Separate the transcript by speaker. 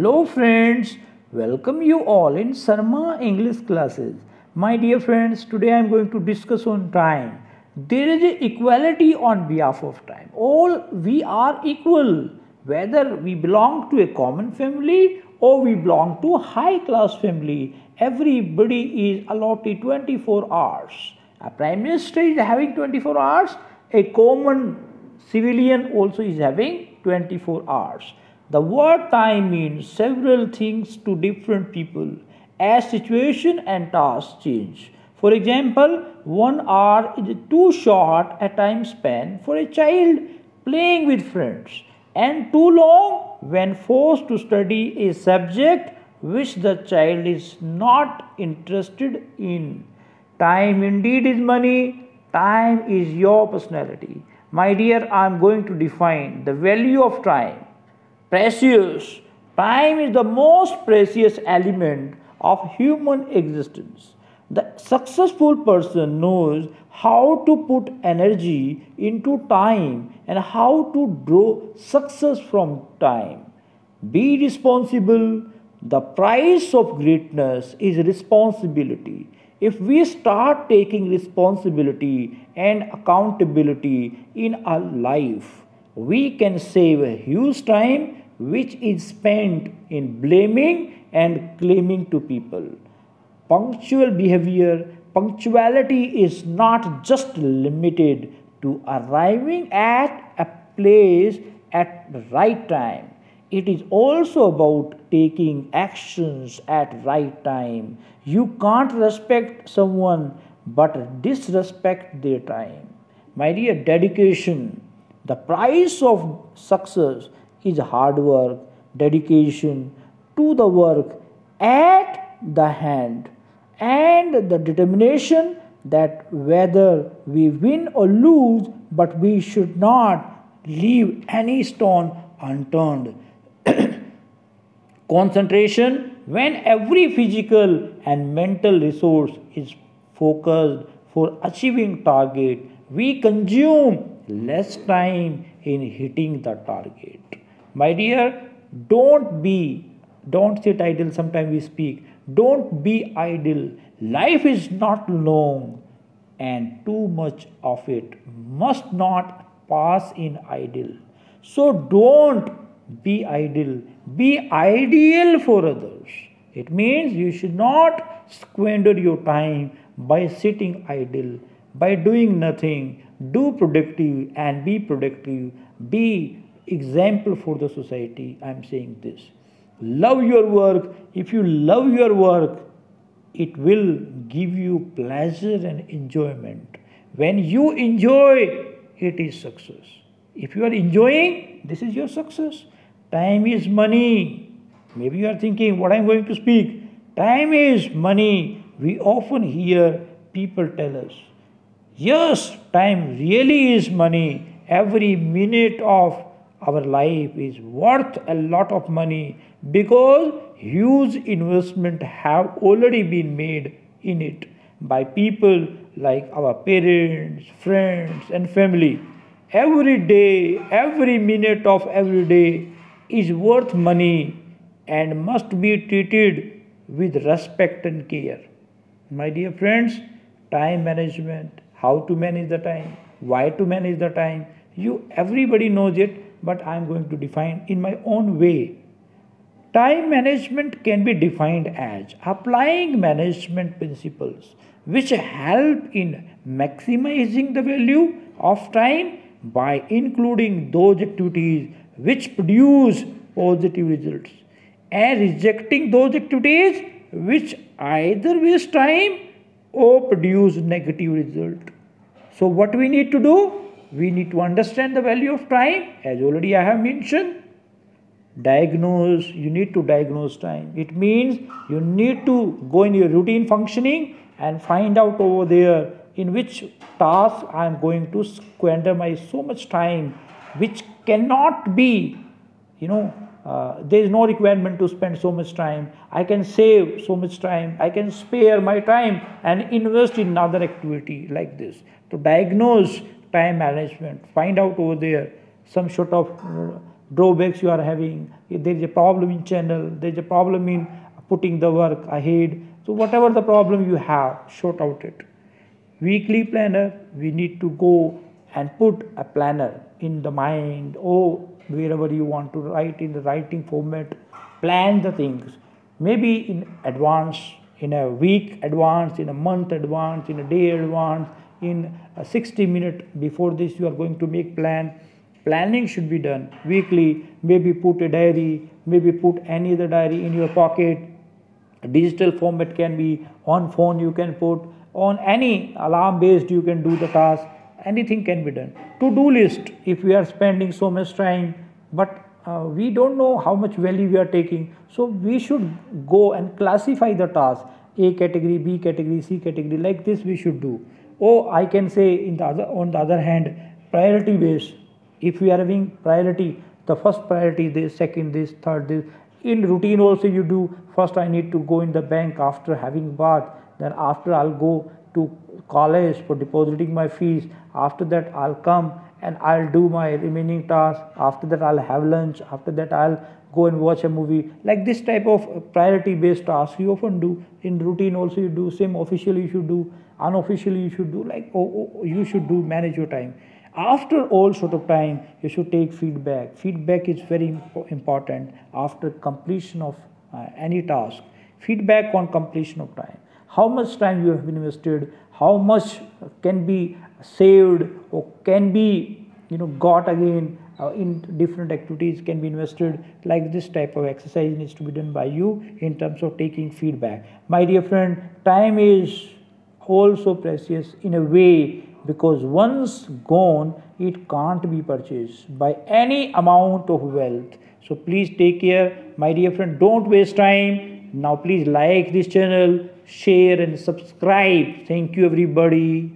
Speaker 1: Hello friends, welcome you all in Sarma English classes. My dear friends, today I am going to discuss on time. There is equality on behalf of time. All we are equal, whether we belong to a common family or we belong to a high class family. Everybody is allotted 24 hours. A prime minister is having 24 hours, a common civilian also is having 24 hours. The word time means several things to different people as situation and tasks change. For example, 1 hour is too short a time span for a child playing with friends and too long when forced to study a subject which the child is not interested in. Time indeed is money, time is your personality. My dear, I am going to define the value of time. Precious. Time is the most precious element of human existence. The successful person knows how to put energy into time and how to draw success from time. Be responsible. The price of greatness is responsibility. If we start taking responsibility and accountability in our life, we can save a huge time which is spent in blaming and claiming to people. Punctual behavior, punctuality is not just limited to arriving at a place at the right time. It is also about taking actions at right time. You can't respect someone but disrespect their time. My dear, dedication. The price of success is hard work, dedication to the work at the hand, and the determination that whether we win or lose, but we should not leave any stone unturned. Concentration, when every physical and mental resource is focused for achieving target, we consume less time in hitting the target. My dear, don't sit idle. Sometimes we speak. Don't be idle. Life is not long, and too much of it must not pass in idle. So don't be idle. Be ideal for others. It means you should not squander your time by sitting idle, by doing nothing. Do productive and be productive. Be example for the society. I am saying this. Love your work. If you love your work, it will give you pleasure and enjoyment. When you enjoy, it is success. If you are enjoying, this is your success. Time is money. Maybe you are thinking what I am going to speak. Time is money. We often hear people tell us, yes, time really is money. Every minute of our life is worth a lot of money because huge investment have already been made in it by people like our parents, friends and family. Every day, every minute of every day is worth money and must be treated with respect and care. My dear friends, time management, how to manage the time, why to manage the time, everybody knows it, but I am going to define in my own way. Time management can be defined as applying management principles which help in maximizing the value of time by including those activities which produce positive results and rejecting those activities which either waste time or produce negative result. So what we need to do? We need to understand the value of time, as already I have mentioned. Diagnose, you need to diagnose time. It means you need to go in your routine functioning and find out over there in which task I am going to squander my so much time, which cannot be, there is no requirement to spend so much time. I can save so much time. I can spare my time and invest in another activity like this. To diagnose time management, find out over there some sort of drawbacks you are having. If there is a problem in channel, there is a problem in putting the work ahead. So whatever the problem you have, sort out it. Weekly planner, we need to go and put a planner in the mind or wherever you want to write in the writing format. Plan the things, maybe in advance, in a week advance, in a month advance, in a day advance, in a 60 minute before this you are going to make plan. Planning should be done weekly. Maybe put a diary, maybe put any other diary in your pocket. Digital format can be on phone, you can put on any alarm based, you can do the task. Anything can be done. To do list, if we are spending so much time but we don't know how much value we are taking, so we should go and classify the task: A category, B category, C category. Like this we should do. Or I can say in the other, on the other hand, priority based. If we are having priority, the first priority this, second this, third this. In routine also you do, first I need to go in the bank after having bath, then after I'll go to college for depositing my fees, after that I'll come and I'll do my remaining tasks, after that I'll have lunch, after that I'll go and watch a movie. Like this type of priority based tasks you often do. In routine also you do, same officially you should do, unofficially you should do. Like you should do, manage your time. After all sort of time you should take feedback. Feedback is very important after completion of any task. Feedback on completion of time: how much time you have invested, how much can be saved or can be got again in different activities, can be invested. Like this type of exercise needs to be done by you in terms of taking feedback. My dear friend, time is also precious in a way, because once gone it can't be purchased by any amount of wealth. So please take care, my dear friend. Don't waste time. Now please like this channel, share and subscribe. Thank you everybody.